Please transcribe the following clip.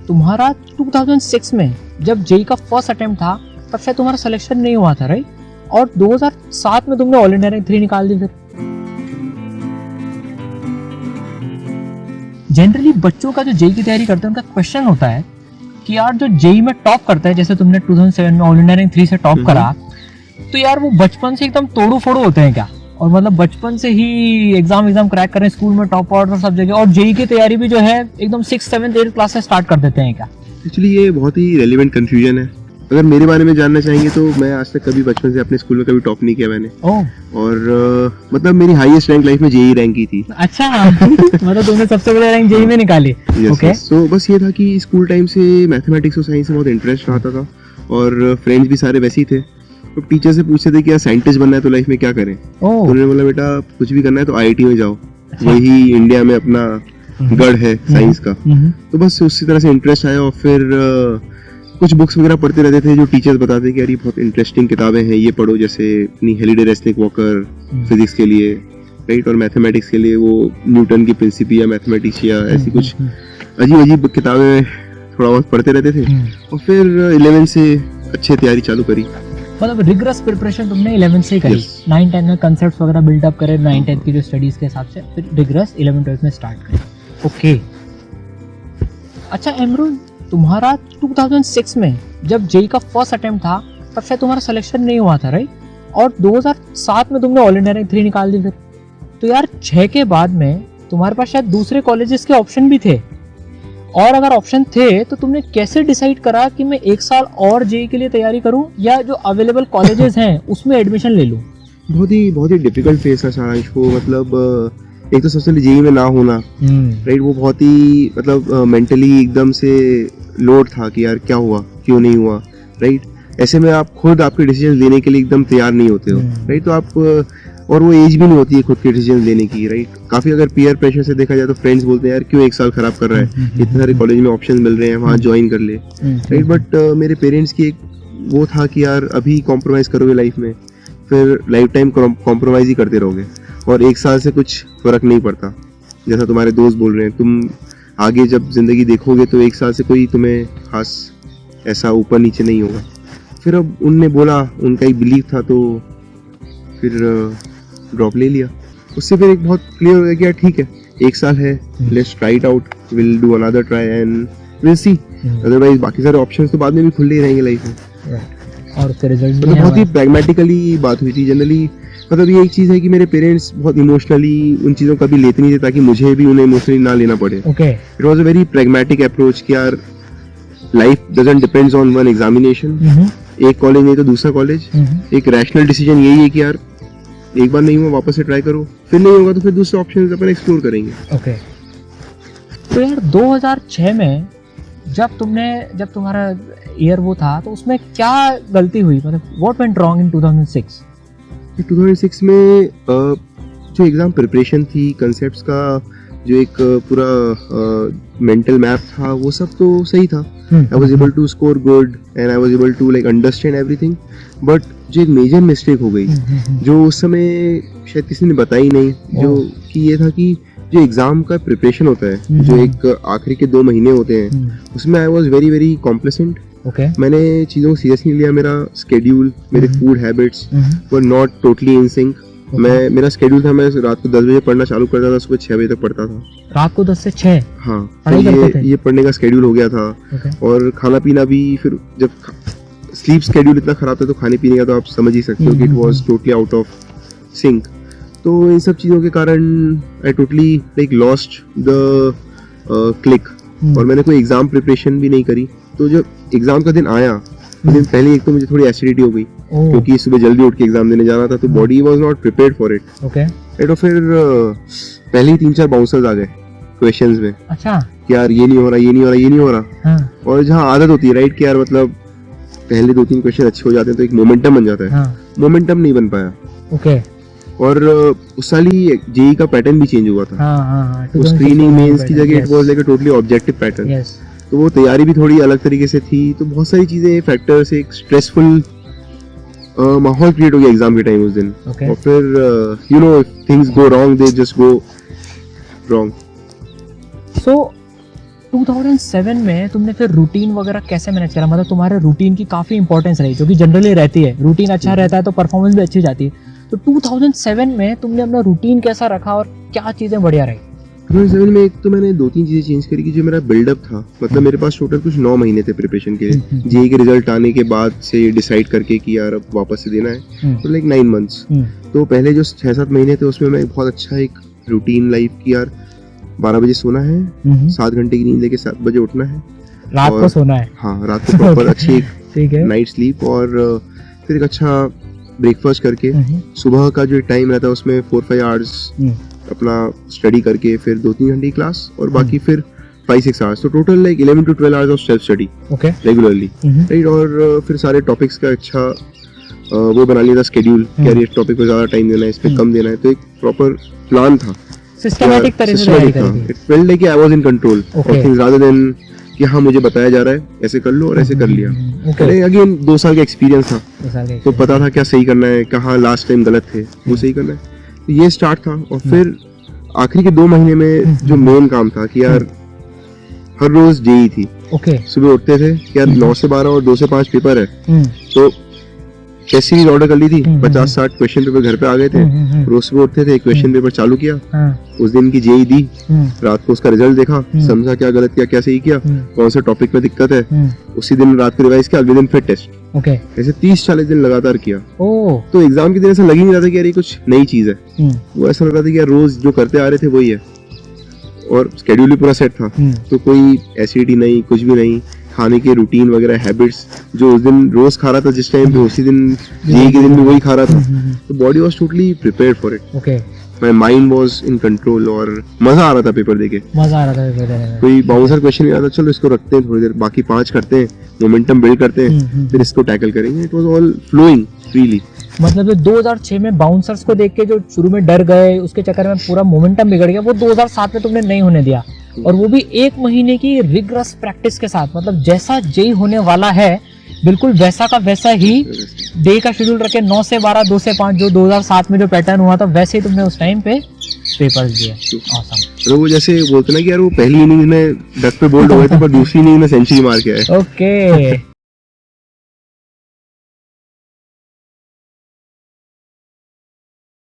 तुम्हारा 2006 में जब जेई का फर्स्ट अटेम्प्ट था तब शायद तुम्हारा सिलेक्शन नहीं हुआ था, राइट? और 2007 में तुमने ऑल इंडिया रैंक 3 निकाल दी। फिर जनरली बच्चों का जो जेई की तैयारी करते हैं उनका क्वेश्चन होता है कि यार जो जेई में टॉप करता है, जैसे तुमने 2007 में ऑल इंडिया रैंक 3 से टॉप करा, तो यार वो बचपन से एकदम तोड़ू फोड़ू होते हैं क्या? और मतलब बचपन से ही एग्जाम क्रैक करें, स्कूल में टॉप ऑर्डर सब जगह, और जेई की तैयारी भी जो है एकदम 6, 7, 8 क्लास से स्टार्ट कर देते हैं क्या? एक्चुअली ये बहुत ही रेलिवेंट कंफ्यूजन है। अगर मेरे बारे में जानना चाहेंगे तो मैं आज तक कभी बचपन से अपने स्कूल में कभी टॉप नहीं किया मैंने। और मतलब मेरी हाईएस्ट रैंक लाइफ में जेई रैंक की थी। अच्छा मतलब तुमने सबसे बड़ी रैंक जेई में निकाली? ओके। सो बस ये था कि स्कूल टाइम से मैथमेटिक्स और साइंस में बहुत इंटरेस्ट आता था और फ्रेंड्स भी सारे वैसे ही थे। तो टीचर से पूछते थे कि यार साइंटिस्ट बनना है तो लाइफ में क्या करें? तो उन्होंने बोला बेटा कुछ भी करना है तो आईआईटी में जाओ, वही इंडिया में अपना गढ़ है साइंस का। तो बस उसी तरह से इंटरेस्ट आया और फिर कुछ बुक्स वगैरह पढ़ते रहते थे जो टीचर्स बताते कि यार ये बहुत इंटरेस्टिंग किताबें हैं, ये पढ़ो, जैसे अपनी हेलिडे रेसनिक वॉकर फिजिक्स के लिए, राइट, और मैथमेटिक्स के लिए वो न्यूटन की प्रिंसिपिया मैथमेटिक्सिया, ऐसी कुछ अजीब अजीब किताबें थोड़ा बहुत पढ़ते रहते थे। और फिर 11 से अच्छी तैयारी चालू करी। मतलब रिगरस प्रिपरेशन तुमने 11 से करी? 9, 10 में कंसेप्ट्स वगैरह बिल्डअप करे 9, 10 की जो स्टडीज के हिसाब से, फिर रिगरस 11, 12 में स्टार्ट करी। ओके। अच्छा एमरून, तुम्हारा 2006 में जब जेई का फर्स्ट अटेम्प्ट था तब शायद तुम्हारा सिलेक्शन नहीं हुआ था, राइट? और 2007 में तुमने ऑल इंडिया रैंक 3 निकाल दी। फिर तो यार 6 के बाद में तुम्हारे पास शायद दूसरे कॉलेजेस के ऑप्शन भी थे, और अगर ऑप्शन थे तो तुमने कैसे डिसाइड करा कि मैं 1 साल और जेई के लिए तैयारी करूं या जो अवेलेबल कॉलेजेस हैं उसमें एडमिशन ले लूं? बहुत ही डिफिकल्ट फेस था सारांश को। मतलब एक तो सबसे पहले जेई में ना होना, राइट, वो बहुत ही मतलब मेंटली एकदम से लोड था कि यार क्या हुआ, क्यों नहीं हुआ, राइट। ऐसे में आप खुद आपके डिसीजन लेने के लिए एकदम तैयार नहीं होते हो, राइट। तो आप और वो एज भी नहीं होती है खुद के डिसीजन लेने की, राइट। काफी अगर पीयर प्रेशर से देखा जाए तो फ्रेंड्स बोलते हैं यार क्यों 1 साल खराब कर रहा है, इतने सारे कॉलेज में ऑप्शन मिल रहे हैं, वहाँ ज्वाइन कर ले, राइट। बट मेरे पेरेंट्स की एक वो था कि यार अभी कॉम्प्रोमाइज करोगे लाइफ में फिर लाइफ टाइम कॉम्प्रोमाइज ही करते रहोगे, और 1 साल से कुछ फर्क नहीं पड़ता। जैसा तुम्हारे दोस्त बोल रहे हैं, तुम आगे जब जिंदगी देखोगे तो 1 साल से कोई तुम्हें खास ऐसा ऊपर नीचे नहीं होगा। फिर अब उनने बोला, उनका ही बिलीव था, तो फिर ड्रॉप ले लिया। उससे फिर एक बहुत क्लियर हो गया कि यार ठीक है 1 साल है, let's try it out, will do another try and will see, otherwise बाकी सारे ऑप्शंस तो बाद में भी खुले ही रहेंगे लाइफ में। और उसके रिजल्ट मतलब बहुत ही प्रैग्मेटिकली बात हुई थी। जनरली मतलब ये एक चीज़ है कि मेरे पेरेंट्स बहुत इमोशनली उन चीज़ों का भी लेते नहीं थे ताकि मुझे भी उन्हें इमोशनली ना लेना पड़े। It was a very pragmatic approach कि यार life doesn't depends on one examination, एक कॉलेज नहीं तो दूसरा कॉलेज। एक रैशनल डिसीजन यही है कि यार एक बार नहीं हुआ वापस से ट्राई करो, फिर नहीं होगा तो फिर दूसरे ऑप्शंस अपन एक्सप्लोर करेंगे। ओके। तो यार 2006 में जब तुम्हारा ईयर वो था तो उसमें क्या गलती हुई, मतलब व्हाट वेंट रॉन्ग इन 2006? 2006 में जो एग्ज़ाम प्रिपरेशन थी, कंसेप्ट्स का जो एक पूरा मेंटल मैप था, वो सब तो सही था। I was able to score good and I was able to like understand everything. But जो एक मेजर मिस्टेक हो गई जो उस समय शायद किसी ने बताई नहीं, जो कि ये था कि जो एग्ज़ाम का प्रिपरेशन होता है, जो एक आखिरी के 2 महीने होते हैं, उसमें I was very very complacent. मैंने चीज़ों को सीरियस नहीं लिया। मेरा स्केड्यूल, मेरे food habits were not totally in sync. मेरा स्केड्यूल था, मैं रात को 10 बजे पढ़ना चालू करता था, सुबह 6 बजे तक पढ़ता था। रात को 10 से 6? हाँ, तो ये पढ़ने का स्केड्यूल हो गया था। और खाना पीना भी, फिर जब स्लीप स्केड्यूल इतना खराब था तो खाने पीने का तो आप समझ ही सकते हो कि it was totally out of sync. तो इन सब चीज़ों के कारण I totally like lost the click, और मैंने कोई एग्ज़ाम प्रिपरेशन भी नहीं करी। तो जब एग्ज़ाम का दिन आया, दिन पहले एक तो मुझे थोड़ी एसिडिटी हो गई क्योंकि सुबह जल्दी उठ के एग्जाम देने जाना था, तो body was not prepared for it. तो फिर पहले ही 3-4 बाउंसर्स आ गए क्वेश्चंस में। अच्छा। कि यार ये नहीं हो रहा, ये नहीं हो रहा, ये नहीं हो रहा। और जहाँ आदत होती है, राइट, कि यार मतलब पहले 2-3 क्वेश्चन अच्छे हो जाते हैं तो एक मोमेंटम बन जाता है। मोमेंटम नहीं बन पाया। और उस साल ही जेई का पैटर्न भी चेंज हुआ था। तो स्क्रीनिंग मेंस की जगह it was like a totally objective pattern. तो वो तैयारी भी थोड़ी अलग तरीके से थी। तो बहुत सारी चीजें, फैक्टर्स, एक स्ट्रेसफुल माहौल क्रिएट हो गया एग्जाम के टाइम उस दिन। और फिर you know things go wrong, they just go wrong. So 2007 में तुमने फिर रूटीन वगैरह कैसे मैनेज करा? मतलब तुम्हारे रूटीन की काफ़ी इंपॉर्टेंस रही, जो कि जनरली रहती है। रूटीन अच्छा रहता है तो परफॉर्मेंस भी अच्छी जाती है। तो 2007 में तुमने अपना रूटीन कैसा रखा और क्या चीज़ें बढ़िया रही? 2007 में एक तो मैंने 2-3 चीज़ें चेंज करी कि जो मेरा बिल्डअप था, मतलब मेरे पास टोटल कुछ 9 महीने थे प्रिपरेशन के लिए। जेईई के रिजल्ट आने के बाद से डिसाइड करके कि यार अब वापस से देना है, तो लाइक 9 मंथ्स। तो पहले जो 6-7 महीने थे उसमें मैं बहुत अच्छा एक रूटीन लाइफ की, यार 12 बजे सोना है, 7 घंटे की नींद लेके 7 बजे उठना है, रात को सोना है। हाँ, रात को प्रॉपर अच्छी ठीक है, नाइट स्लीप, और फिर एक अच्छा ब्रेकफास्ट करके सुबह का जो टाइम रहता है उसमें 4-5 आवर्स अपना स्टडी करके फिर 2-3 घंटे की क्लास, और बाकी फिर 5-6 आवर्स। तो total like 11 to 12 hours of self study regularly, right. और फिर सारे टॉपिक्स का अच्छा वो बना लिया था स्केड्यूल, क्या ये टॉपिक को ज्यादा टाइम देना है, इस पे कम देना है। तो एक प्रॉपर प्लान था, सिस्टमैटिक तरह से तैयारी करी थी। It felt like I was in control of things rather than कि हाँ मुझे बताया जा रहा है ऐसे कर लो और ऐसे कर लिया। अगेन 2 साल का एक्सपीरियंस था, तो पता था क्या सही करना है, कहाँ लास्ट टाइम गलत थे वो सही करना है। तो ये स्टार्ट था। और फिर आखिरी के 2 महीने में जो मेन काम था कि यार हर रोज जेईई थी। सुबह उठते थे कि यार 9 से 12 और 2 से 5 पेपर है, तो टेस्ट सीरीज ऑर्डर कर ली थी। 50-60 क्वेश्चन पेपर घर पे आ गए थे। रोज सुबह उठते थे, क्वेश्चन पेपर चालू किया, उस दिन की जेईई दी, रात को उसका रिजल्ट देखा, समझा क्या गलत किया, क्या सही किया, कौन सा टॉपिक में दिक्कत है, उसी दिन रात को रिवाइज किया, अगले दिन फिर टेस्ट। ऐसे 30-40 दिन लगातार किया। तो एग्जाम के दिन ऐसा लग ही नहीं रहा था कि यार ये कुछ नई चीज है। वो ऐसा लग रहा था कि यार रोज जो करते आ रहे थे वही है, और स्केड्यूल भी पूरा सेट था। तो कोई एसिडिटी नहीं, कुछ भी नहीं, खाने के रूटीन वगैरह हैबिट्स जो उस दिन रोज खा रहा था जिस टाइम पे, उसी दिन जेईई के दिन भी वही खा रहा था। तो body was totally prepared for it. My mind was in control, और मजा आ रहा था पेपर देके। मजा आ रहा था पेपर देने में। कोई बाउंसर क्वेश्चन नहीं आता, चलो इसको रखते हैं थोड़ी देर, बाकी 5 करते हैं, मोमेंटम बिल्ड करते हैं, फिर इसको टैकल करेंगे। It was all flowing freely. मतलब 2006 में बाउंसर्स को देख के जो शुरू में डर गए, उसके चक्कर में पूरा मोमेंटम बिगड़ गया, वो 2007 में तुमने नहीं होने दिया, और वो भी 1 महीने की रिगरस प्रैक्टिस के साथ। मतलब जैसा जेईई होने वाला है बिल्कुल वैसा का वैसा ही डे का शेड्यूल रखे, 9 से 12, 2 से 5, जो 2007 में जो पैटर्न हुआ था वैसे ही तुमने उस टाइम पे पेपर्स दिए। ऑसम। तो वो जैसे बोलते ना कि यार वो पहली इनिंग में डक पे बोल्ड हो गए थे, पर दूसरी इनिंग में सेंचुरी मार के आए। ओके